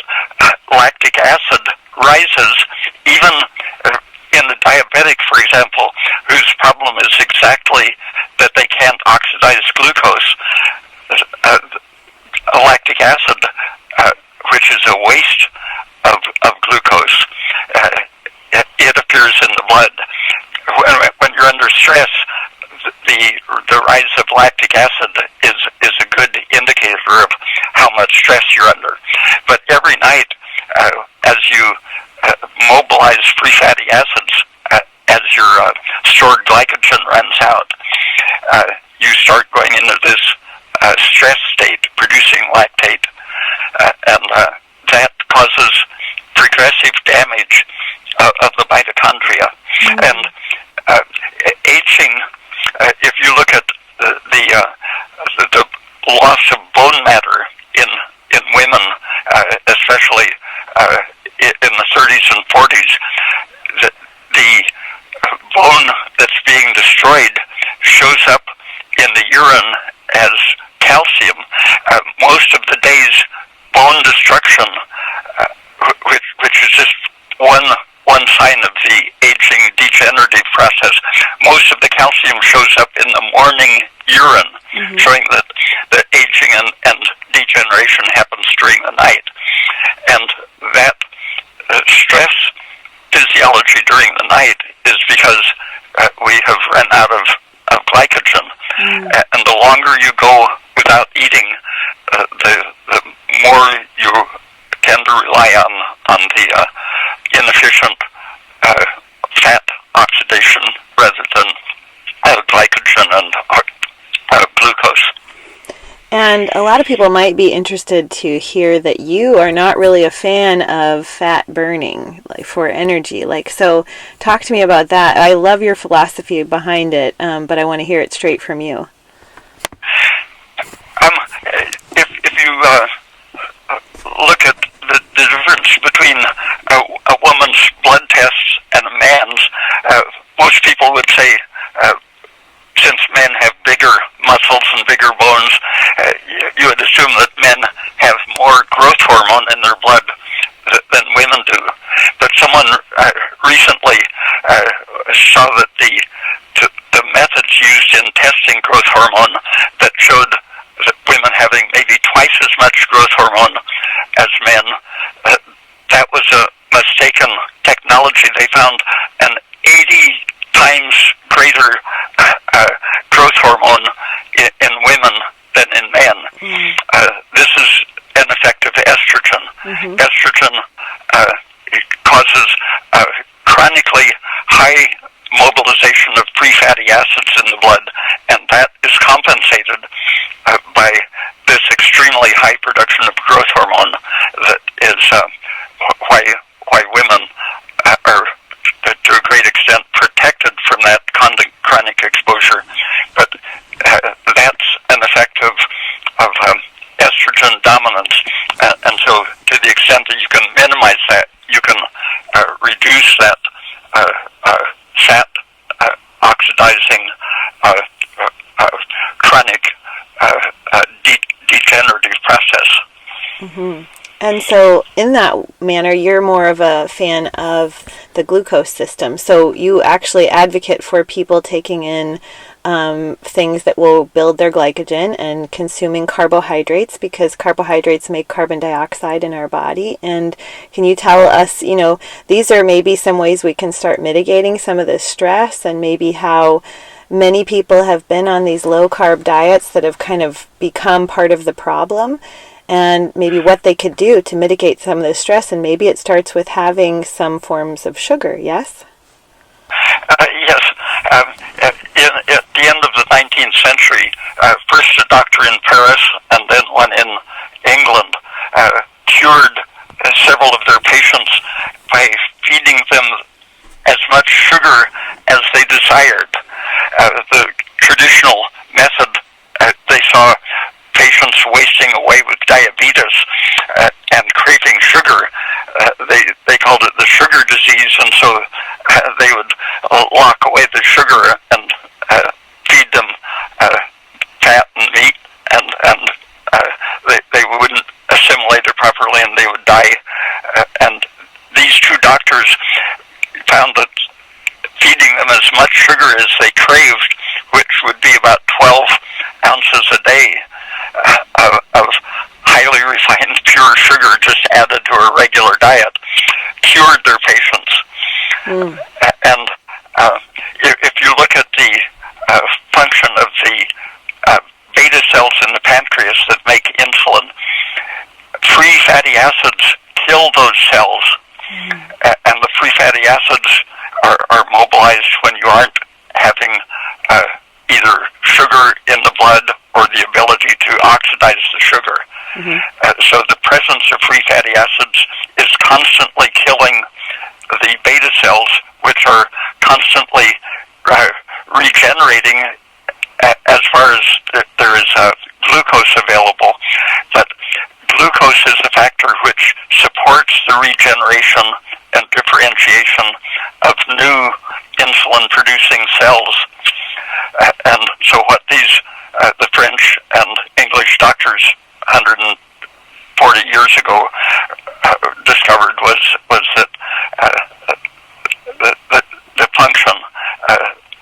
lactic acid rises even in the diabetic, for example, whose problem is exactly that they can't oxidize glucose. Lactic acid, which is a waste of glucose, it appears in the blood. When you're under stress, the rise of lactic acid is a good indicator of how much stress you're under. But every night, as you mobilize free fatty acids, as your stored glycogen runs out, you start going into this stress state, producing lactate, and that causes progressive damage of the mitochondria. And aging, if you look at the loss of bone matter in women, especially in the 30s and 40s, the bone that's being destroyed shows up in the urine as calcium. Most of the day's bone destruction, which is just one sign of the aging degenerative process, most of the calcium shows up in the morning urine, showing that the aging and degeneration happens during the night. And that stress physiology during the night is because we have run out of glycogen. And the longer you go without eating, the more you tend to rely on the inefficient fat oxidation rather than glycogen and glucose. And a lot of people might be interested to hear that you are not really a fan of fat burning, like for energy. So talk to me about that. I love your philosophy behind it, but I want to hear it straight from you. If you look at the difference between a woman's blood tests and a man's, most people would say, since men have bigger muscles and bigger bones, you would assume that men have more growth hormone in their blood than women do. But someone recently saw that the methods used in testing growth hormone that showed that women having maybe twice as much growth hormone as men, that was a mistaken technology. They found an 80 times greater growth hormone in women than in men. This is an effect of estrogen. Estrogen causes chronically high mobilization of free fatty acids in the blood, and that is compensated by this extremely high production of growth hormone that is why women are to a great extent protected from that chronic exposure. But that's an effect of estrogen dominance, and so to the extent that you can minimize that, you can reduce that fat oxidizing chronic process. Mm-hmm. And so in that manner, you're more of a fan of the glucose system. So you actually advocate for people taking in things that will build their glycogen and consuming carbohydrates, because carbohydrates make carbon dioxide in our body. And can you tell us, these are maybe some ways we can start mitigating some of the stress, and maybe how many people have been on these low carb diets that have kind of become part of the problem, and maybe what they could do to mitigate some of the stress? And maybe it starts with having some forms of sugar, yes? Yes. At the end of the 19th century, first a doctor in Paris and then one in England cured several of their patients by feeding them as much sugar as they desired. The traditional method, they saw patients wasting away with diabetes and craving sugar. They called it the sugar disease, and so they would lock away the sugar and feed them fat and meat, and they wouldn't assimilate it properly, and they would die. And these two doctors found that feeding them as much sugar as they craved, which would be about 12 ounces a day of highly refined pure sugar just added to a regular diet, cured their patients. And if you look at the function of the beta cells in the pancreas that make insulin, free fatty acids kill those cells, and the free fatty acids are mobilized when you aren't having either sugar in the blood or the ability to oxidize the sugar. So the presence of free fatty acids is constantly killing the beta cells, which are constantly regenerating as far as there is glucose available. But glucose is a factor which supports the regeneration and differentiation of new insulin-producing cells. And so what the French and English doctors 140 years ago discovered was that the function,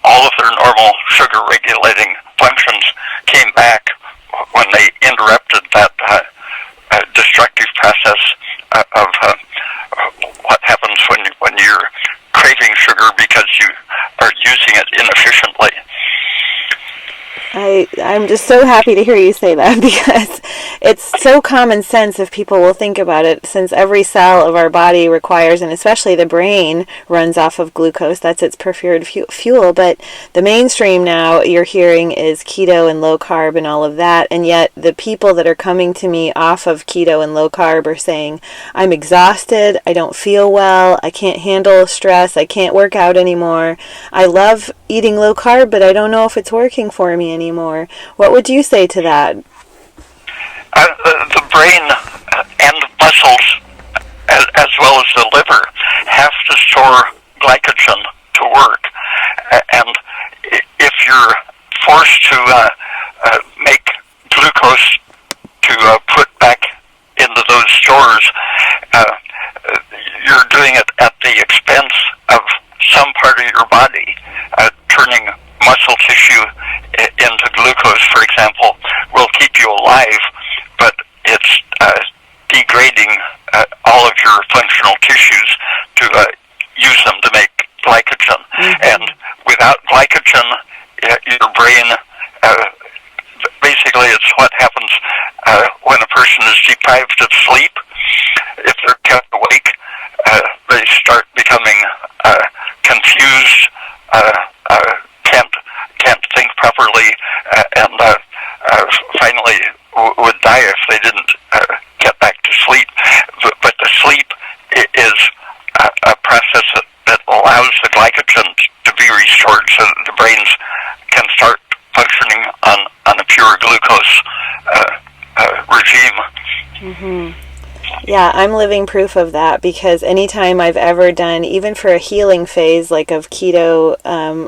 all of their normal sugar-regulating functions came back when they interrupted that destructive process of what happens when you're craving sugar because you are using it inefficiently. I'm just so happy to hear you say that, because it's so common sense if people will think about it, since every cell of our body requires, and especially the brain, runs off of glucose. That's its preferred fuel. But the mainstream now you're hearing is keto and low carb and all of that, and yet the people that are coming to me off of keto and low carb are saying, I'm exhausted, I don't feel well, I can't handle stress, I can't work out anymore, I love eating low carb, but I don't know if it's working for me anymore. What would you say to that? The brain and muscles, as well as the liver, have to store glycogen to work. And if you're forced to make glucose to put back into those stores, you're doing it at the expense of some part of your body. Turning muscle tissue into glucose, for example, will keep you alive, but it's degrading all of your functional tissues to use them to make glycogen. And without glycogen, your brain, basically it's what happens when a person is deprived of sleep. If they're kept awake, they start becoming confused, can't think properly, and finally would die if they didn't get back to sleep. But the sleep is a process that allows the glycogen to be restored so that the brains can start functioning on a pure glucose regime. Yeah, I'm living proof of that, because anytime I've ever done, even for a healing phase like of keto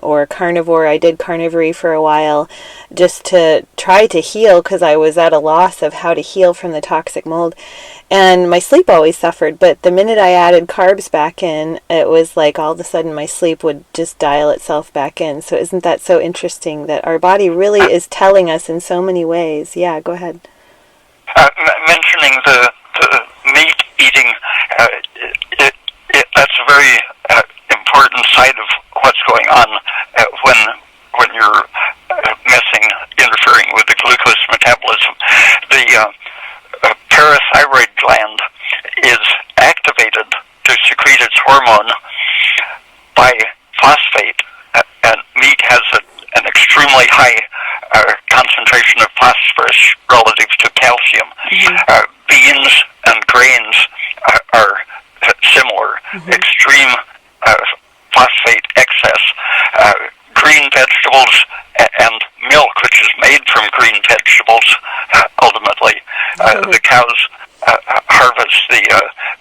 or carnivore, I did carnivory for a while just to try to heal, because I was at a loss of how to heal from the toxic mold. And my sleep always suffered, but the minute I added carbs back in, it was like all of a sudden my sleep would just dial itself back in. So isn't that so interesting that our body really is telling us in so many ways? Yeah, go ahead. Mentioning the meat eating, that's a very important side of what's going on when you're interfering with the glucose metabolism. The parathyroid gland is activated to secrete its hormone by phosphate, and meat has an extremely high concentration of phosphorus relative to calcium. Mm-hmm. Beans and grains are similar. Mm-hmm. Extreme phosphate excess. Green vegetables and milk, which is made from green vegetables, ultimately. Mm-hmm. The cows harvest the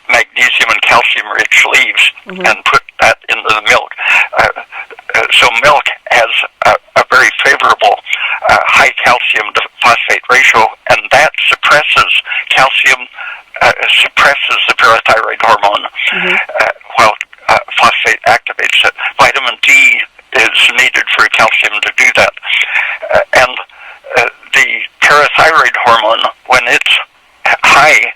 magnesium and calcium-rich leaves, mm-hmm. and put that into the milk. So milk has a very favorable high calcium to phosphate ratio, and that suppresses the parathyroid hormone, mm-hmm. While phosphate activates it. Vitamin D is needed for calcium to do that. And the parathyroid hormone, when it's high,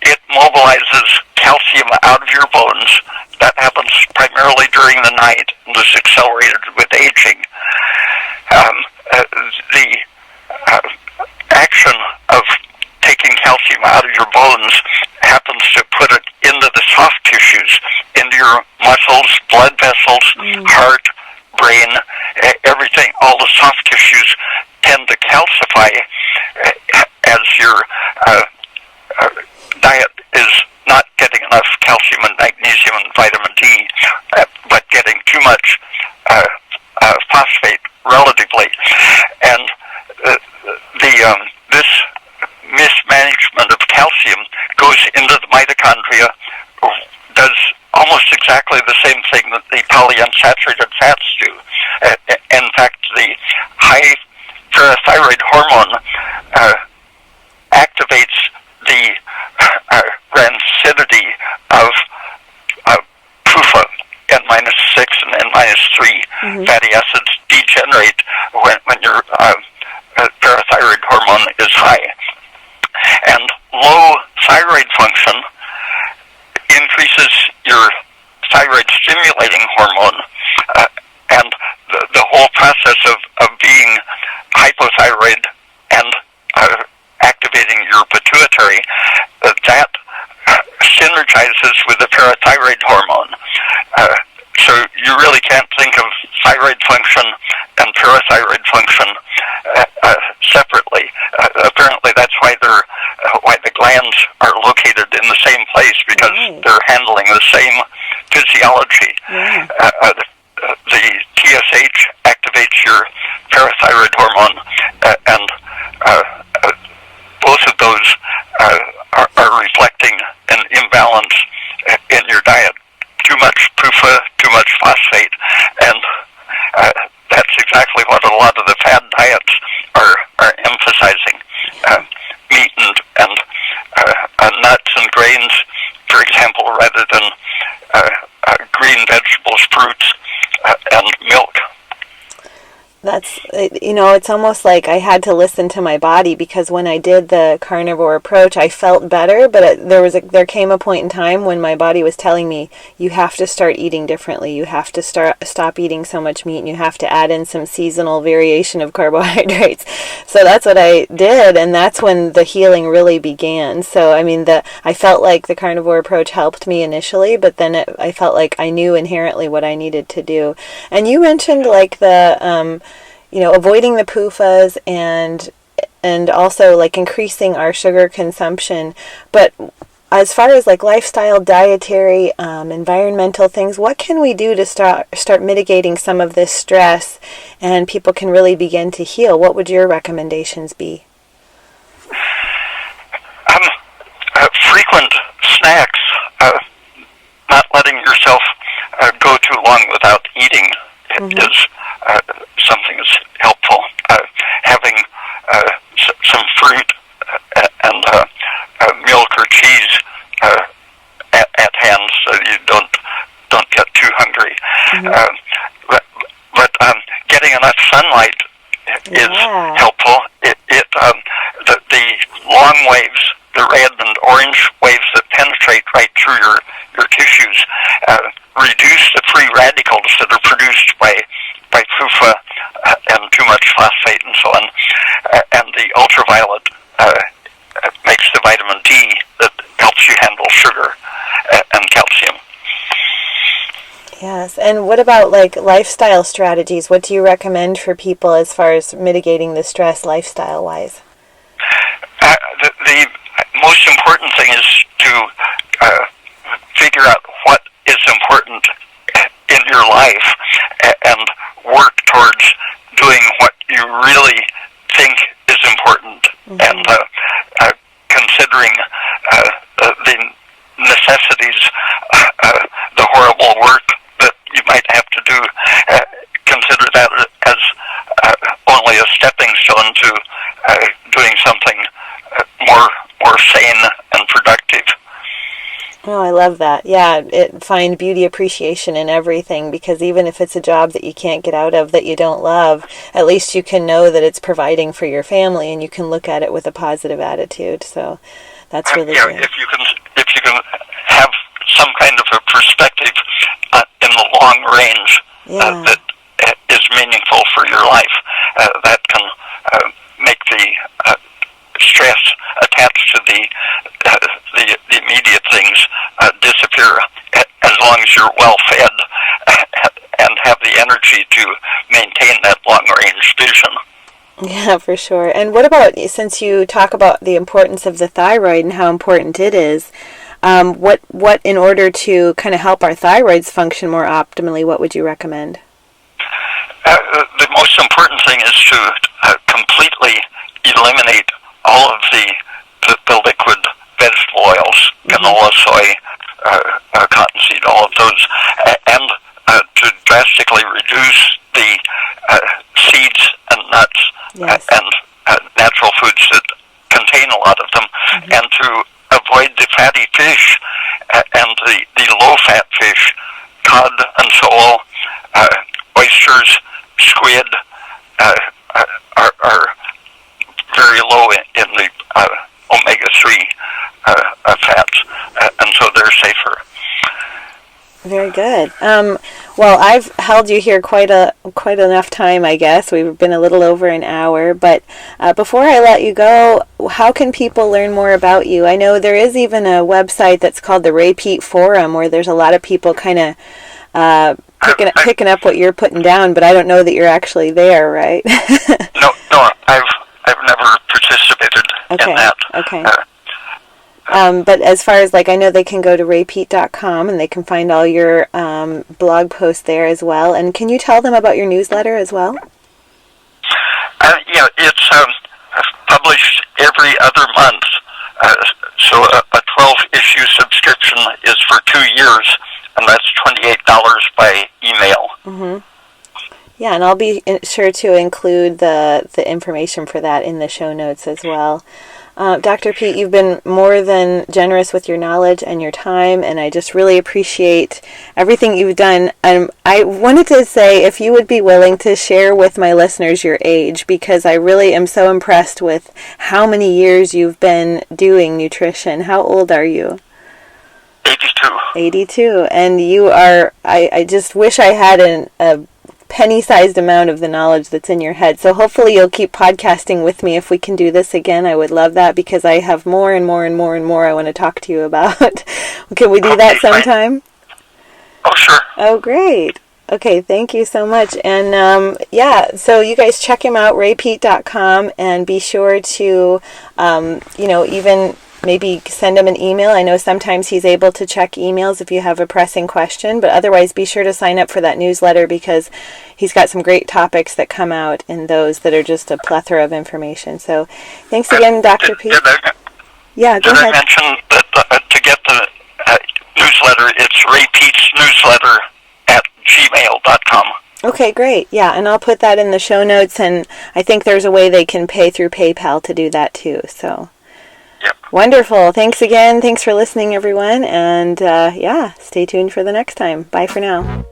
it mobilizes calcium out of your bones. That happens primarily during the night and is accelerated with aging. The action of taking calcium out of your bones happens to put it into the soft tissues, into your muscles, blood vessels, heart, brain, everything. All the soft tissues tend to calcify as your diet is not getting enough calcium and magnesium and vitamin D, but getting too much phosphate relatively. And this mismanagement of calcium goes into the mitochondria, does almost exactly the same thing that the polyunsaturated fats do. In fact, the high parathyroid hormone activates the rancidity of PUFA, N-6 and N-3 mm-hmm. fatty acids degenerate when your parathyroid hormone is high. And low thyroid function increases your thyroid stimulating hormone, and the whole process of being hypothyroid and activating your pituitary, that synergizes with the parathyroid hormone. So you really can't think of thyroid function and parathyroid function separately. Apparently, that's why the glands are located in the same place, because they're handling the same physiology. The TSH activates your parathyroid hormone, and both of those are reflecting an imbalance in your diet. Too much PUFA, too much phosphate, and that's exactly what a lot of the fad diets are emphasizing. Meat and nuts and grains, for example, rather than green vegetables, fruits, and milk. That's, it's almost like I had to listen to my body, because when I did the carnivore approach, I felt better, but there came a point in time when my body was telling me, you have to start eating differently. You have to stop eating so much meat, and you have to add in some seasonal variation of carbohydrates. So that's what I did, and that's when the healing really began. So, I felt like the carnivore approach helped me initially, but then I felt like I knew inherently what I needed to do. And you mentioned like the avoiding the PUFAs and also like increasing our sugar consumption. But as far as like lifestyle, dietary, environmental things, what can we do to start mitigating some of this stress, and people can really begin to heal? What would your recommendations be? Frequent milk or cheese at hand, so you don't get too hungry. Mm-hmm. But getting enough sunlight is helpful. The long waves, the red and orange waves that penetrate right through your tissues, reduce the free radicals that are produced by PUFA and too much phosphate and so on. And the ultraviolet makes the vitamin D that helps you handle sugar and calcium. Yes, and what about like lifestyle strategies? What do you recommend for people as far as mitigating the stress lifestyle-wise? The most important thing is to figure out what is important in your life and work towards doing what you really think is important, and considering the necessities, the horrible work that you might have to do, consider that as only a stepping stone to doing something more sane and productive. Oh, I love that. Yeah, find beauty appreciation in everything, because even if it's a job that you can't get out of, that you don't love, at least you can know that it's providing for your family, and you can look at it with a positive attitude. So that's really good. If you can have some kind of a perspective in the long range that is meaningful for your life, that can make the stress attached to the immediate things disappear, as long as you're well fed and have the energy to maintain that long range vision. Yeah, for sure. And what about, since you talk about the importance of the thyroid and how important it is, what in order to kind of help our thyroids function more optimally, what would you recommend? The most important thing is to completely eliminate all of the liquid vegetable oils, canola, soy, cottonseed, all of those, and to drastically reduce the seeds and nuts and natural foods that contain a lot of them, and to avoid the fatty fish and the low-fat fish, cod and sole, oysters, squid are very low in the omega-3 fats, and so they're safer. Very good. Well, I've held you here quite enough time, I guess. We've been a little over an hour, but before I let you go, how can people learn more about you? I know there is even a website that's called the Ray Peat Forum, where there's a lot of people kind of picking up what you're putting down, but I don't know that you're actually there, right? No, I've never participated in that. Okay. But as far as, I know they can go to raypeat.com and they can find all your blog posts there as well. And can you tell them about your newsletter as well? It's published every other month. So a 12-issue subscription is for 2 years, and that's $28 by email. Mm-hmm. Yeah, and I'll be sure to include the information for that in the show notes as well. Dr. Peat, you've been more than generous with your knowledge and your time, and I just really appreciate everything you've done. I wanted to say if you would be willing to share with my listeners your age, because I really am so impressed with how many years you've been doing nutrition. How old are you? 82. 82, and you are, I just wish I had a penny-sized amount of the knowledge that's in your head. So hopefully you'll keep podcasting with me if we can do this again. I would love that, because I have more and more and more and more I want to talk to you about. Can we do that sometime? Oh, sure. Oh, great. Okay, thank you so much. And so you guys check him out, raypeat.com, and be sure to, even maybe send him an email. I know sometimes he's able to check emails if you have a pressing question, but otherwise be sure to sign up for that newsletter, because he's got some great topics that come out in those that are just a plethora of information. So thanks again, Dr. Peat. Yeah, go ahead. Did I mention that to get the newsletter, it's raypeatsnewsletter@gmail.com. Okay, great. Yeah, and I'll put that in the show notes, and I think there's a way they can pay through PayPal to do that too. So Yep. Wonderful. Thanks again. Thanks for listening, everyone. And yeah, stay tuned for the next time. Bye for now.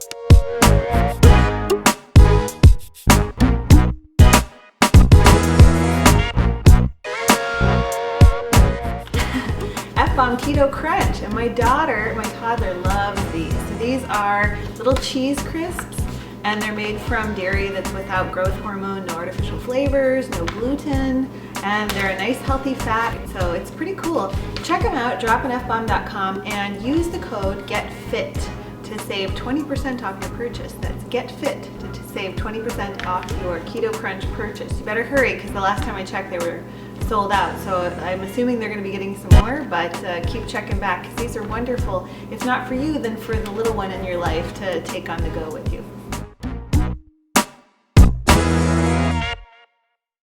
F-Bomb Keto Crunch, and my toddler loves these. So these are little cheese crisps, and they're made from dairy that's without growth hormone, no artificial flavors, no gluten, and they're a nice healthy fat, so it's pretty cool. Check them out, dropinfbomb.com, and use the code GETFIT to save 20% off your purchase. That's GETFIT to save 20% off your Keto Crunch purchase. You better hurry, because the last time I checked they were sold out, so I'm assuming they're going to be getting some more, but keep checking back, because these are wonderful. If not for you, then for the little one in your life to take on the go with you.